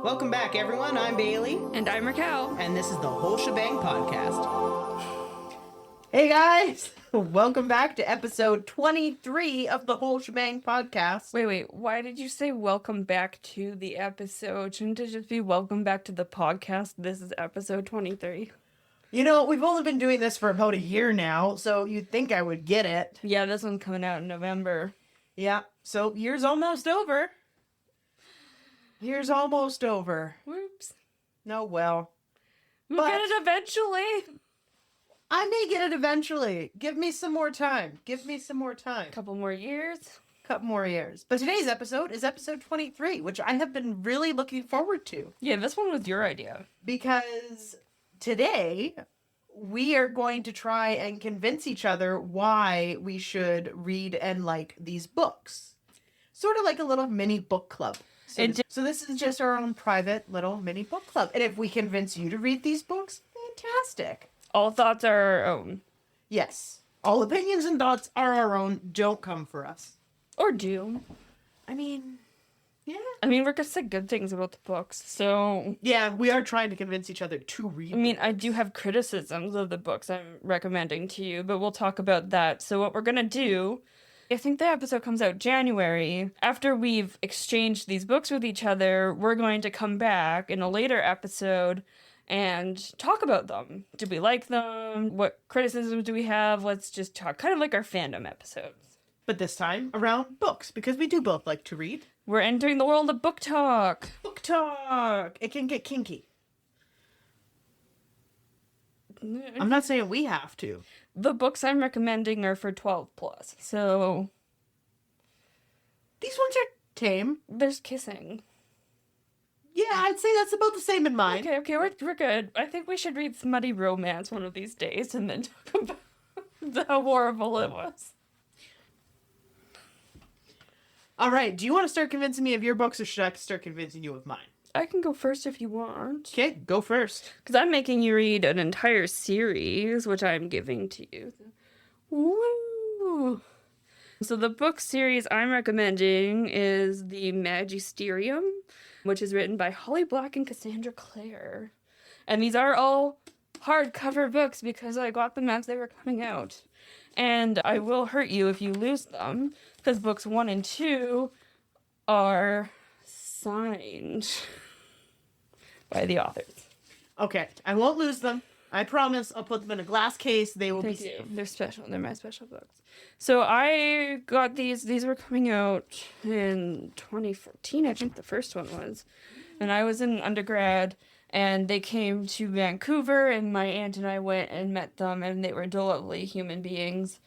Welcome back, everyone. I'm Bailey. And I'm Raquel. And this is the Whole Shebang Podcast. Hey guys! Welcome back to episode 23 of the Whole Shebang Podcast. Wait, why did you say welcome back to the episode? Shouldn't it just be welcome back to the podcast? This is episode 23. You know, we've only been doing this for about a year now, so you'd think I would get it. Yeah, this one's coming out in November. Yeah, so year's almost over. Year's almost over. Whoops. No, well. We'll get it eventually. I may get it eventually. Give me some more time. Couple more years. Couple more years. But today's episode is episode 23, which I have been really looking forward to. Yeah, this one was your idea. Because today, we are going to try and convince each other why we should read and like these books. Sort of like a little mini book club. So this is just our own private little mini book club. And if we convince you to read these books, fantastic. All thoughts are our own. Yes. All opinions and thoughts are our own. Don't come for us. Or do. I mean, yeah. We're gonna say good things about the books, so... Yeah, we are trying to convince each other to read. I do have criticisms of the books I'm recommending to you, but we'll talk about that. So what we're gonna do... I think the episode comes out January. After we've exchanged these books with each other, we're going to come back in a later episode and talk about them. Do we like them? What criticisms do we have? Let's just talk, kind of like our fandom episodes. But this time around books, because we do both like to read. We're entering the world of book talk. Book talk! It can get kinky. I'm not saying we have to. The books I'm recommending are for 12 plus, so... These ones are tame. There's kissing. Yeah, I'd say that's about the same in mine. Okay, we're good. I think we should read Smutty Romance one of these days and then talk about how horrible it was. Alright, do you want to start convincing me of your books, or should I start convincing you of mine? I can go first if you want. Okay, go first. Because I'm making you read an entire series, which I'm giving to you. Woo! So the book series I'm recommending is the Magisterium, which is written by Holly Black and Cassandra Clare. And these are all hardcover books because I got them as they were coming out. And I will hurt you if you lose them, because books 1 and 2 are signed by the authors. Okay, I won't lose them. I promise I'll put them in a glass case. They will be safe. They're special. They're my special books. So I got these. These were coming out in 2014, I think the first one was. And I was in undergrad, and they came to Vancouver, and my aunt and I went and met them, and they were lovely human beings.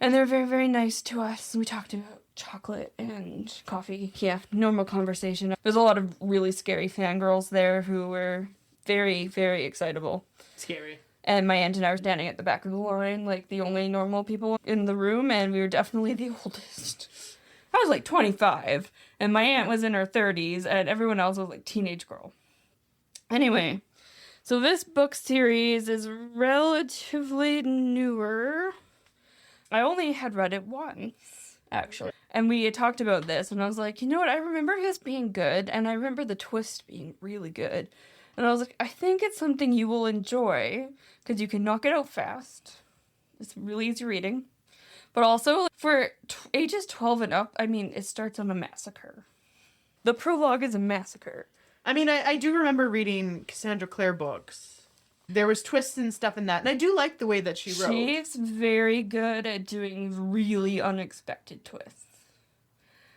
And they're very, very nice to us. We talked about chocolate and coffee. Yeah, normal conversation. There's a lot of really scary fangirls there who were very, very excitable. Scary. And my aunt and I were standing at the back of the line, like the only normal people in the room, and we were definitely the oldest. I was like 25, and my aunt was in her 30s, and everyone else was like teenage girl. Anyway, so this book series is relatively newer. I only had read it once, actually. And we had talked about this, and I was like, you know what, I remember his being good, and I remember the twist being really good. And I was like, I think it's something you will enjoy, because you can knock it out fast. It's really easy reading. But also, for ages 12 and up, it starts on a massacre. The prologue is a massacre. I do remember reading Cassandra Clare books. There was twists and stuff in that, and I do like the way that she wrote. She's very good at doing really unexpected twists.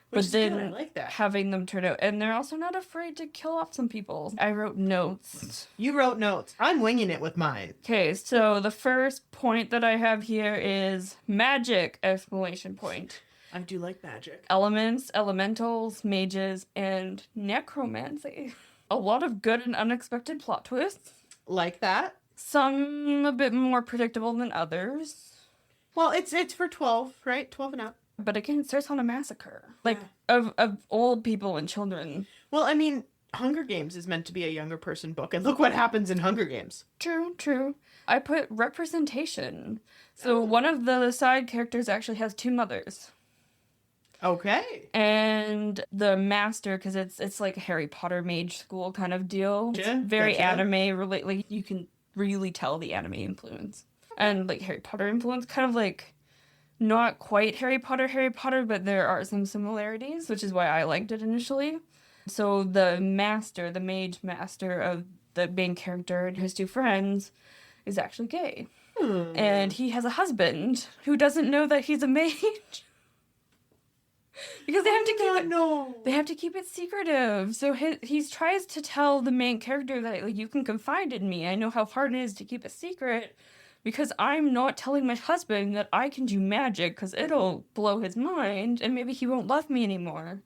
Which But then good. I like that. having them turn out, and they're also not afraid to kill off some people. I wrote notes. You wrote notes. I'm winging it with mine. Okay, so the first point that I have here is magic! Exclamation point. I do like magic. Elements, elementals, mages, and necromancy. A lot of good and unexpected plot twists. Like that. Some a bit more predictable than others. Well, it's for 12, right? 12 and up. But again, it starts on a massacre. Of old people and children. Well, Hunger Games is meant to be a younger person book, and look what happens in Hunger Games. True. I put representation. So one of the side characters actually has two mothers. Okay. And the master, because it's like a Harry Potter mage school kind of deal. Gotcha, It's very gotcha. anime related. Like, you can really tell the anime influence. And like Harry Potter influence, kind of like not quite Harry Potter, but there are some similarities, which is why I liked it initially. So the master, the mage master of the main character and his two friends is actually gay. And he has a husband who doesn't know that he's a mage. Because they have to keep it. No. They have to keep it secretive. So he tries to tell the main character that, like, you can confide in me. I know how hard it is to keep a secret because I'm not telling my husband that I can do magic because it'll blow his mind and maybe he won't love me anymore.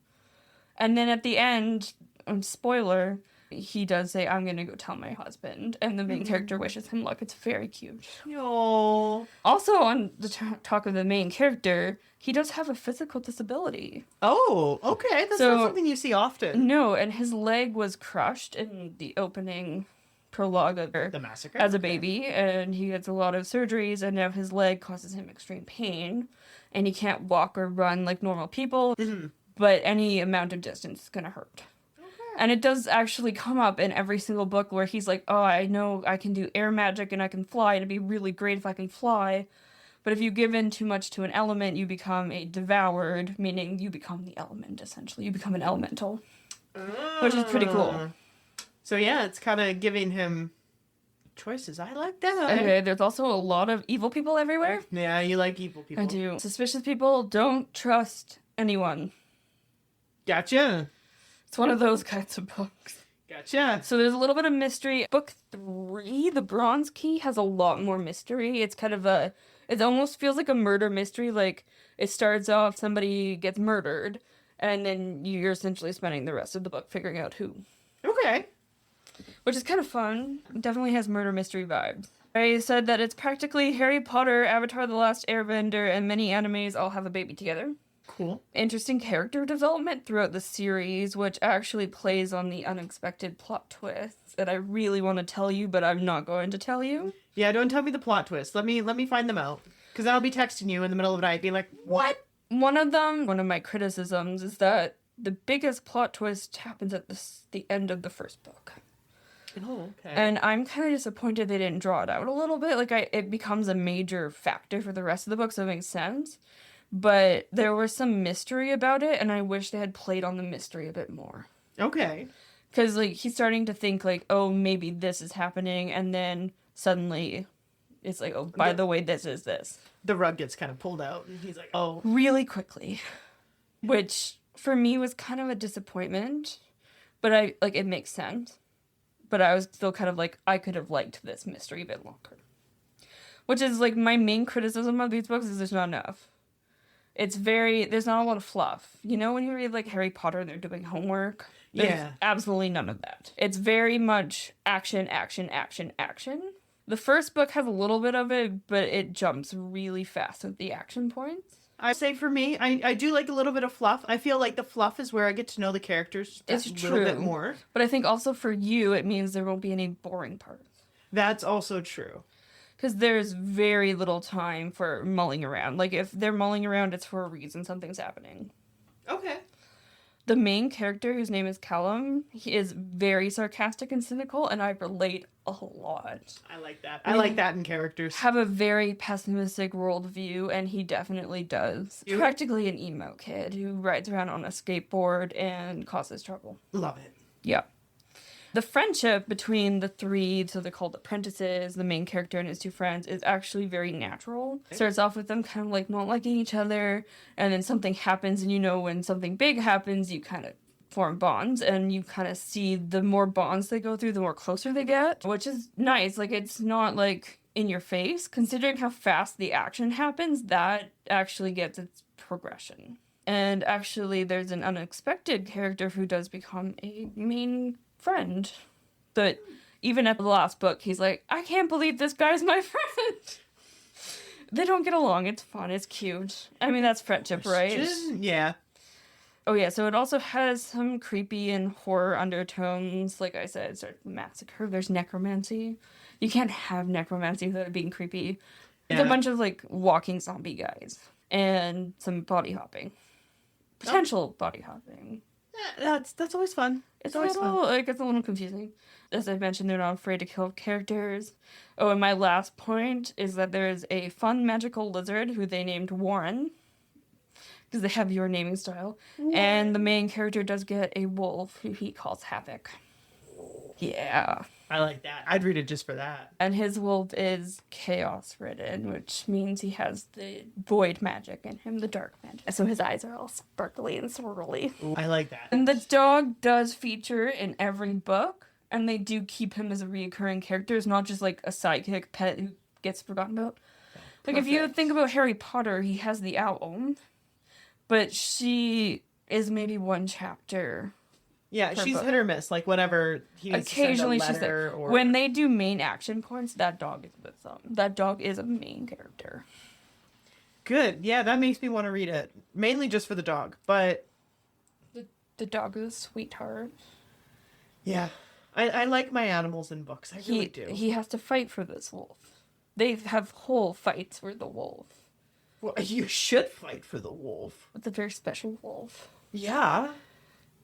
And then at the end, spoiler, he does say, I'm going to go tell my husband. And the main character wishes him luck. It's very cute. No. Also, on the talk of the main character, he does have a physical disability. Oh, okay. That's not something you see often. No, and his leg was crushed in the opening prologue of The massacre? as a baby, and he gets a lot of surgeries, and now his leg causes him extreme pain, and he can't walk or run like normal people, but any amount of distance is going to hurt. And it does actually come up in every single book where he's like, oh, I know I can do air magic and I can fly, and it'd be really great if I can fly. But if you give in too much to an element, you become a devoured, meaning you become the element, essentially. You become an elemental, which is pretty cool. So yeah, it's kind of giving him choices. I like that. Okay, there's also a lot of evil people everywhere. Yeah, you like evil people. I do. Suspicious people, don't trust anyone. Gotcha. It's one of those kinds of books. Gotcha. So there's a little bit of mystery. Book 3, The Bronze Key, has a lot more mystery. It's kind of it almost feels like a murder mystery. Like, it starts off, somebody gets murdered, and then you're essentially spending the rest of the book figuring out who. Okay. Which is kind of fun. Definitely has murder mystery vibes. I said that it's practically Harry Potter, Avatar The Last Airbender, and many animes all have a baby together. Cool. Interesting character development throughout the series, which actually plays on the unexpected plot twists that I really want to tell you, but I'm not going to tell you. Yeah, don't tell me the plot twist. Let me find them out. Because I'll be texting you in the middle of the night being like, what? One of my criticisms is that the biggest plot twist happens at the end of the first book. Oh, okay. And I'm kind of disappointed they didn't draw it out a little bit. Like, it becomes a major factor for the rest of the book, so it makes sense. But there was some mystery about it, and I wish they had played on the mystery a bit more. Okay. Because, like, he's starting to think, like, oh, maybe this is happening, and then suddenly it's like, oh, by the way, this is this. The rug gets kind of pulled out, and he's like, oh. Really quickly. Which, for me, was kind of a disappointment. But it makes sense. But I was still kind of like, I could have liked this mystery a bit longer. Which is, like, my main criticism of these books is there's not enough. There's not a lot of fluff. You know, when you read, like, Harry Potter and they're doing homework? There's absolutely none of that. It's very much action, action, action, action. The first book has a little bit of it, but it jumps really fast at the action points. I say for me, I do like a little bit of fluff. I feel like the fluff is where I get to know the characters a little bit more. But I think also for you, it means there won't be any boring parts. That's also true. Because there's very little time for mulling around. Like, if they're mulling around, it's for a reason. Something's happening. Okay. The main character, whose name is Callum, he is very sarcastic and cynical, and I relate a lot. I like that. I like that in characters. Have a very pessimistic worldview, and he definitely does. You? Practically an emo kid who rides around on a skateboard and causes trouble. Love it. Yeah. The friendship between the three, so they're called apprentices, the main character and his two friends, is actually very natural. It starts off with them kind of like not liking each other, and then something happens, and you know when something big happens, you kind of form bonds, and you kind of see the more bonds they go through, the more closer they get, which is nice. Like, it's not like in your face. Considering how fast the action happens, that actually gets its progression. And actually, there's an unexpected character who does become a main friend. But even at the last book, he's like, I can't believe this guy's my friend. They don't get along. It's fun. It's cute. I mean, that's friendship, right? Yeah. Oh, yeah. So it also has some creepy and horror undertones. Like I said, it's a massacre. There's necromancy. You can't have necromancy without it being creepy. It's a bunch of, like, walking zombie guys. And some body hopping. Potential body hopping. That's always fun. It's always fun. it's a little confusing. As I mentioned, they're not afraid to kill characters. Oh, and my last point is that there is a fun magical lizard who they named Warren, because they have your naming style. And the main character does get a wolf who he calls Havoc. Yeah. I like that. I'd read it just for that. And his wolf is chaos ridden, which means he has the void magic in him, the dark magic. So his eyes are all sparkly and swirly. Ooh, I like that. And the dog does feature in every book, and they do keep him as a reoccurring character. It's not just like a sidekick pet who gets forgotten about. Like if you think about Harry Potter, he has the owl, but she is maybe one chapter. Yeah, she's hit or miss. Like whenever he needs Occasionally to send a she's there. letter or... When they do main action points, that dog is with them. That dog is a main character. Good. Yeah, that makes me want to read it. Mainly just for the dog, but... The dog is a sweetheart. Yeah. I like my animals in books. I really do. He has to fight for this wolf. They have whole fights for the wolf. Well, you should fight for the wolf. It's a very special wolf. Yeah.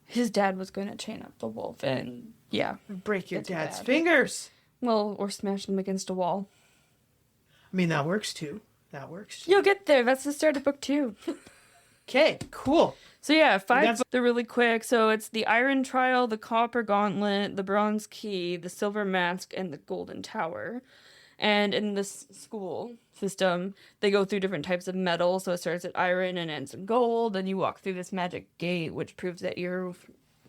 His dad was going to chain up the wolf, and yeah. Break your It's dad's bad. fingers. Well, or smash them against a wall. I mean, that works too. That works too. You'll get there. That's the start of book 2. Okay, cool. So yeah, 5 That's- books. They're really quick. So it's the Iron Trial, the Copper Gauntlet, the Bronze Key, the Silver Mask, and the Golden Tower. And in this school system, they go through different types of metal. So it starts at iron and ends in gold. And you walk through this magic gate, which proves that you're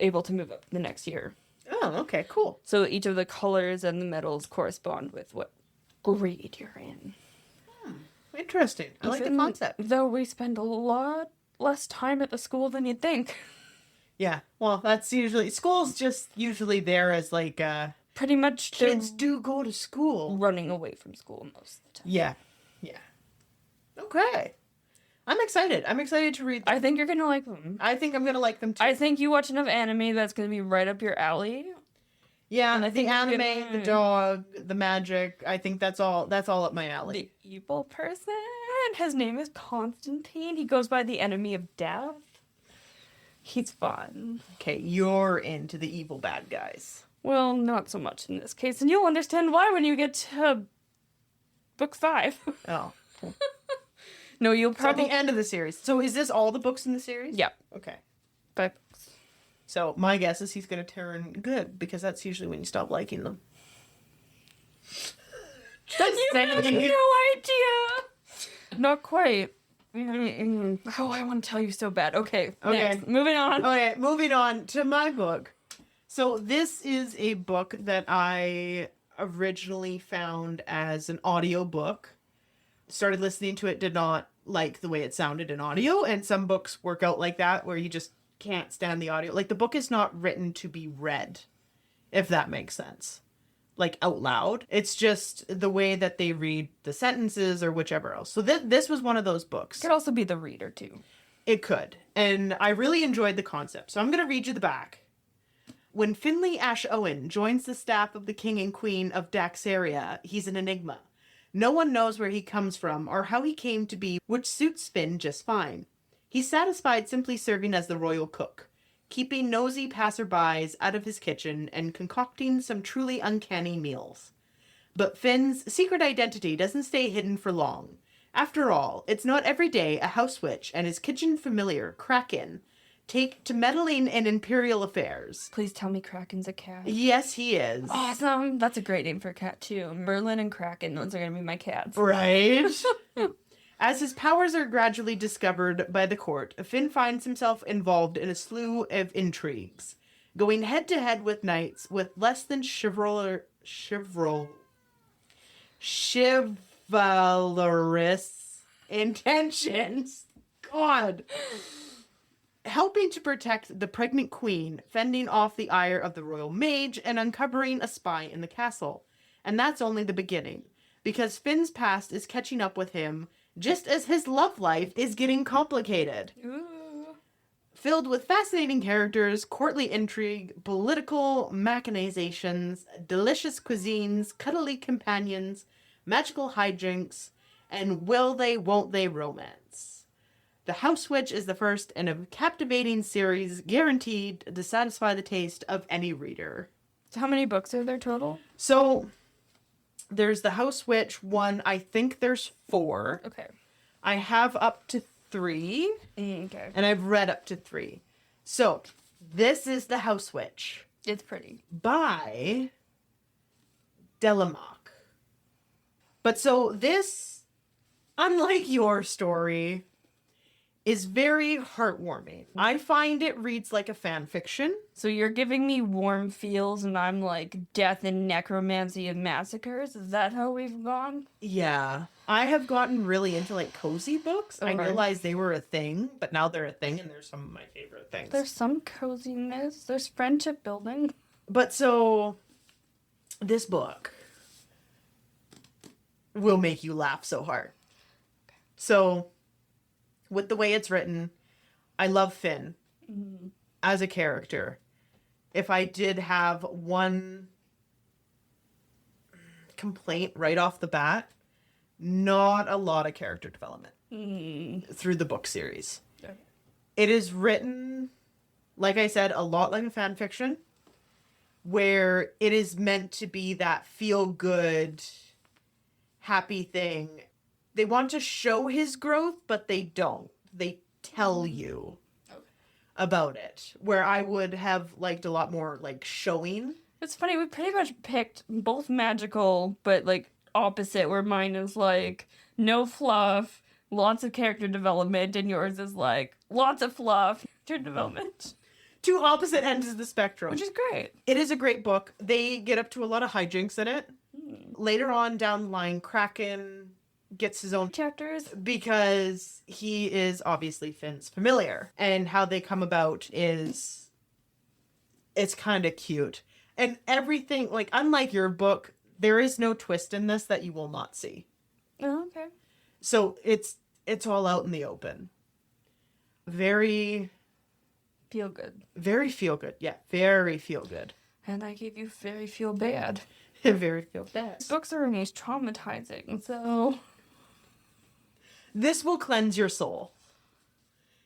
able to move up the next year. Oh, okay, cool. So each of the colors and the metals correspond with what grade you're in. Interesting. I like the Even concept. Though we spend a lot less time at the school than you'd think. Yeah, well, that's usually... School's just usually there as like, Pretty much kids do go to school. running away from school most of the time. Yeah, yeah. Okay. I'm excited. I'm excited to read them. I think you're gonna like them. I think I'm going to like them too. I think you watch enough anime that's gonna be right up your alley. Yeah, And I the think anime, you're the dog, the magic, I think that's all up my alley. The evil person, his name is Constantine. He goes by the enemy of death. He's fun. Okay, you're into the evil bad guys. Well, not so much in this case, and you'll understand why when you get to book 5. Oh. No, you'll So at probably... the end of the series. So is this all the books in the series? Yeah, Okay. 5 books. So my guess is he's going to turn good, because that's usually when you stop liking them. You have no idea. Not quite. Oh, I want to tell you so bad. Okay, next. Moving on. Okay, moving on to my book. So this is a book that I originally found as an audio book. Started listening to it, did not like the way it sounded in audio, and some books work out like that where you just can't stand the audio. Like the book is not written to be read, if that makes sense. Like out loud. It's just the way that they read the sentences or whichever else. So this was one of those books. Could also be the reader too. It could. And I really enjoyed the concept. So I'm going to read you the back. When Finley Ash Owen joins the staff of the King and Queen of Daxaria, he's an enigma. No one knows where he comes from or how he came to be, which suits Finn just fine. He's satisfied simply serving as the royal cook, keeping nosy passerbys out of his kitchen and concocting some truly uncanny meals. But Finn's secret identity doesn't stay hidden for long. After all, it's not every day a house witch and his kitchen familiar, Kraken, take to meddling in imperial affairs. Please tell me Kraken's a cat. Yes, he is. Awesome. That's a great name for a cat too. Merlin and Kraken. Those are going to be my cats. Right? As his powers are gradually discovered by the court, Finn finds himself involved in a slew of intrigues, going head-to-head with knights with less than chivalrous intentions. God. Helping to protect the pregnant queen, fending off the ire of the royal mage, and uncovering a spy in the castle. And that's only the beginning, because Finn's past is catching up with him, just as his love life is getting complicated. Ooh. Filled with fascinating characters, courtly intrigue, political machinations, delicious cuisines, cuddly companions, magical hijinks, and will they, won't they romance. The House Witch is the first in a captivating series guaranteed to satisfy the taste of any reader. So how many books are there total? So there's the House Witch one. I think there's 4. Okay. I have up to 3. Okay. And I've read up to 3. So this is the House Witch It's pretty. by Della. But so this, unlike your story, is very heartwarming. I find it reads like a fan fiction. So you're giving me warm feels and I'm like death and necromancy and massacres? Is that how we've gone? Yeah. I have gotten really into like cozy books. I Okay. realized they were a thing, but now they're a thing and they're some of my favorite things. There's some coziness. There's friendship building. But so this book will make you laugh so hard. So with the way it's written, I love Finn as a character. If I did have one complaint right off the bat, not a lot of character development through the book series. Okay. It is written, like I said, a lot like a fan fiction, where it is meant to be that feel-good, happy thing. They want to show his growth, but they don't. They tell you about it. Where I would have liked a lot more, like, showing. It's funny, we pretty much picked both magical, but like opposite, where mine is like no fluff, lots of character development, and yours is like lots of fluff, character development. Two opposite ends of the spectrum. Which is great. It is a great book. They get up to a lot of hijinks in it. Later on down the line, Kraken gets his own Chapters. because he is obviously Finn's familiar. And how they come about is it's kind of cute. And everything, like, unlike your book, there is no twist in this that you will not see. Oh, okay. So it's all out in the open. Very, Feel good. very feel good. Yeah, very feel good. And I gave you very feel bad. Very feel bad. Books are always traumatizing, so This will cleanse your soul.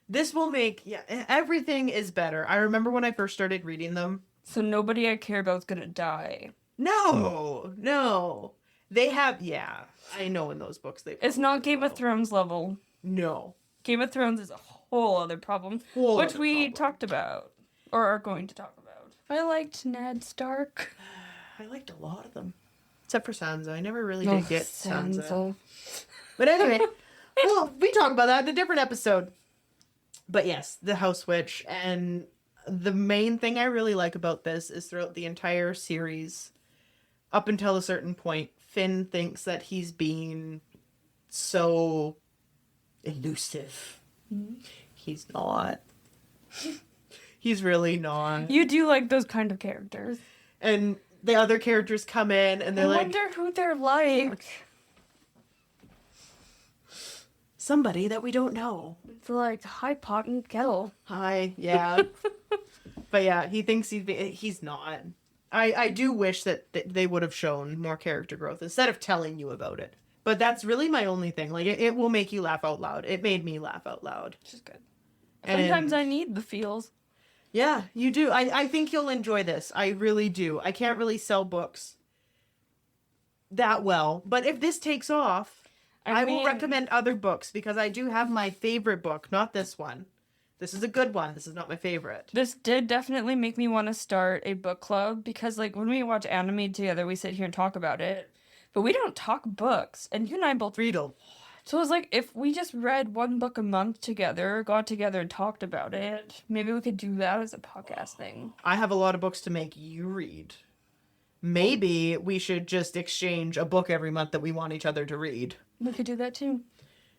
This will make, yeah, everything is better. I remember when I first started reading them. so nobody I care about is gonna die. No. They have, yeah, I know in those books they. It's not Game of Thrones level. No. Game of Thrones is a whole other problem, Whole which other we problem. talked about, or are going to talk about. I liked Ned Stark. I liked a lot of them. Except for Sansa. I never really did get Sansa. Sansa. But anyway, well, we talk about that in a different episode. But yes, the House Witch. And the main thing I really like about this is throughout the entire series, up until a certain point, Finn thinks that he's being so elusive. He's not. He's really not. You do like those kind of characters. And the other characters come in and they're I like, wonder who they're like. somebody that we don't know. It's like, hi, pot and kettle. Hi, yeah. But yeah, he thinks he's not. I do wish that they would have shown more character growth instead of telling you about it. But that's really my only thing. Like, it will make you laugh out loud. It made me laugh out loud. Which is good. And- Sometimes I need the feels. Yeah, you do. I think you'll enjoy this. I really do. I can't really sell books that well. But if this takes off, I will mean, recommend other books because I do have my favorite book, not this one. This is a good one. This is not my favorite. This did definitely make me want to start a book club because, like, when we watch anime together, we sit here and talk about it. But we don't talk books. And you and I both Read 'em. So it was like, if we just read one book a month together, got together and talked about it, maybe we could do that as a podcast thing. I have a lot of books to make you read. Maybe we should just exchange a book every month that we want each other to read. We could do that too.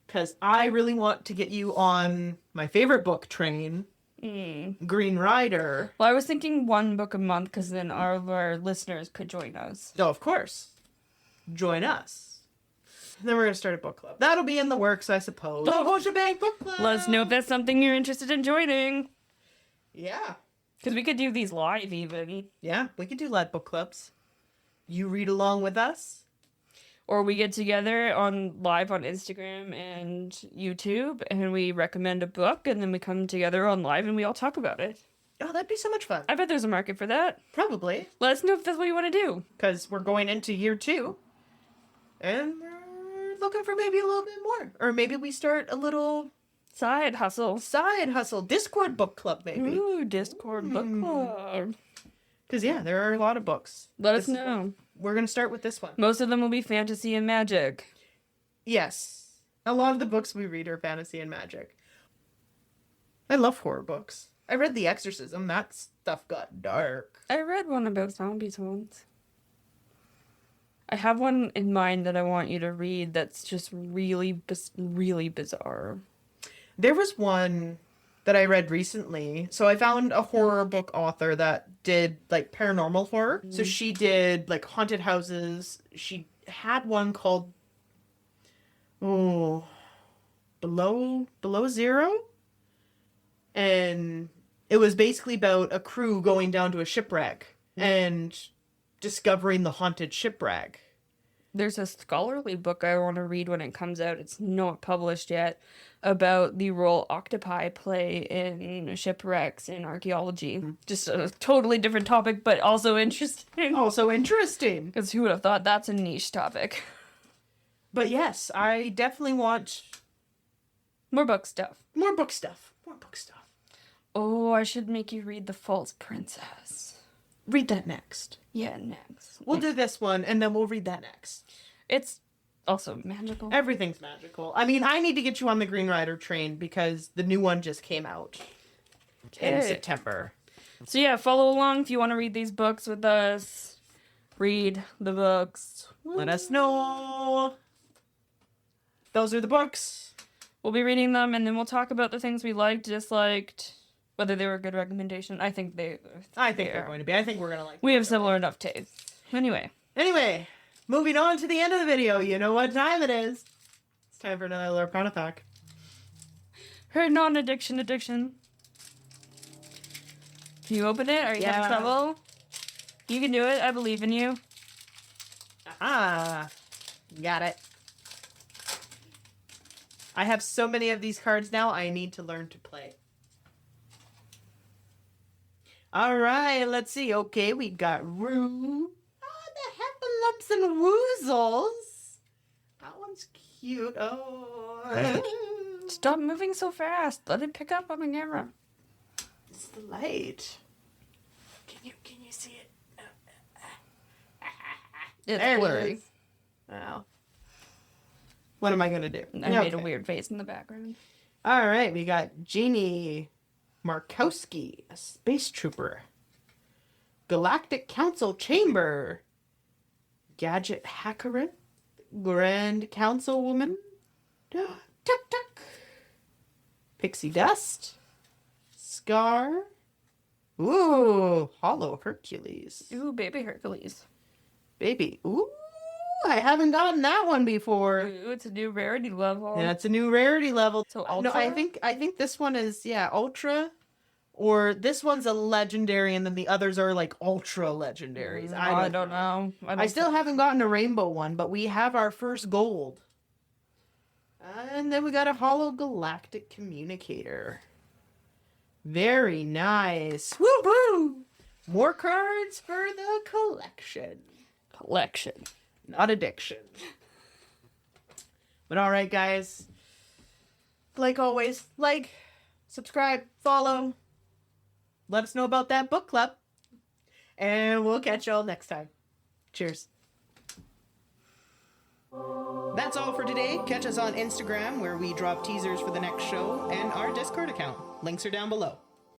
Because I really want to get you on my favorite book train, Green Rider. Well, I was thinking one book a month because then all of our listeners could join us. Oh, of course. Join us. Then we're going to start a book club. That'll be in the works, I suppose. The Whole Shebang Book Club! Let us know if that's something you're interested in joining. Yeah. Because we could do these live even. Yeah, we could do live book clubs. You read along with us. Or we get together live on Instagram and YouTube, and we recommend a book, and then we come together on live and we all talk about it. Oh, that'd be so much fun. I bet there's a market for that. Probably. Let us know if that's what you want to do. Because we're going into year 2. And we're looking for maybe a little bit more. Or maybe we start a little Side hustle. Discord book club, maybe. Ooh, Discord book club. Because, yeah, there are a lot of books. Let us know. We're going to start with this one. Most of them will be fantasy and magic. Yes. A lot of the books we read are fantasy and magic. I love horror books. I read The Exorcism. That stuff got dark. I read one about zombies once. I have one in mind that I want you to read that's just really, really bizarre. There was one that I read recently. So I found a horror book author that did, like, paranormal horror. So she did, like, haunted houses. She had one called, Below Zero? And it was basically about a crew going down to a shipwreck and discovering the haunted shipwreck. There's a scholarly book I want to read when it comes out. It's not published yet, about the role octopi play in shipwrecks in archaeology. Just a totally different topic, but also interesting. Also interesting. Because who would have thought that's a niche topic? But yes, I definitely want More book stuff. more book stuff. More book stuff. Oh, I should make you read The False Princess. Read that next. Yeah, next. We'll do this one, and then we'll read that next. It's also magical. Everything's magical. I mean, I need to get you on the Green Rider train because the new one just came out in Okay. September. So yeah, follow along if you want to read these books with us. Read the books. Let us know. Those are the books. We'll be reading them, and then we'll talk about the things we liked, disliked, whether they were a good recommendation. I think they're going to be. I think we're going to like We have similar enough tastes. Anyway, moving on to the end of the video. You know what time it is. It's time for another Lorkana pack. her non-addiction addiction. Can you open it? Are you having trouble? You can do it. I believe in you. Ah, got it. I have so many of these cards now, I need to learn to play. Alright, let's see. Okay, we got Rue. Oh, the Heffalumps and Woozles. That one's cute. Oh. Stop moving so fast. Let it pick up on the camera. It's the light. Can you see it? It's There it blurry. is. Wow. What am I going to do? I made a weird face in the background. All right, we got Jeannie Markowski, a space trooper. Galactic Council Chamber. Gadget Hackerin, Grand Councilwoman. Tuck Tuck. Pixie Dust. Scar. Ooh, Hollow Hercules. Ooh, baby Hercules. Baby. Ooh, I haven't gotten that one before. Ooh, it's a new rarity level. Yeah, it's a new rarity level. So No, ultra? I think this one is ultra, or this one's a legendary, and then the others are like ultra legendaries. I don't know. I still haven't gotten a rainbow one, but we have our first gold. And then we got a hollow galactic communicator. Very nice. Woo woo! More cards for the collection. Not addiction. But alright, guys. Like always, like, subscribe, follow. Let us know about that book club. And we'll catch y'all next time. Cheers. That's all for today. Catch us on Instagram, where we drop teasers for the next show, and our Discord account. Links are down below.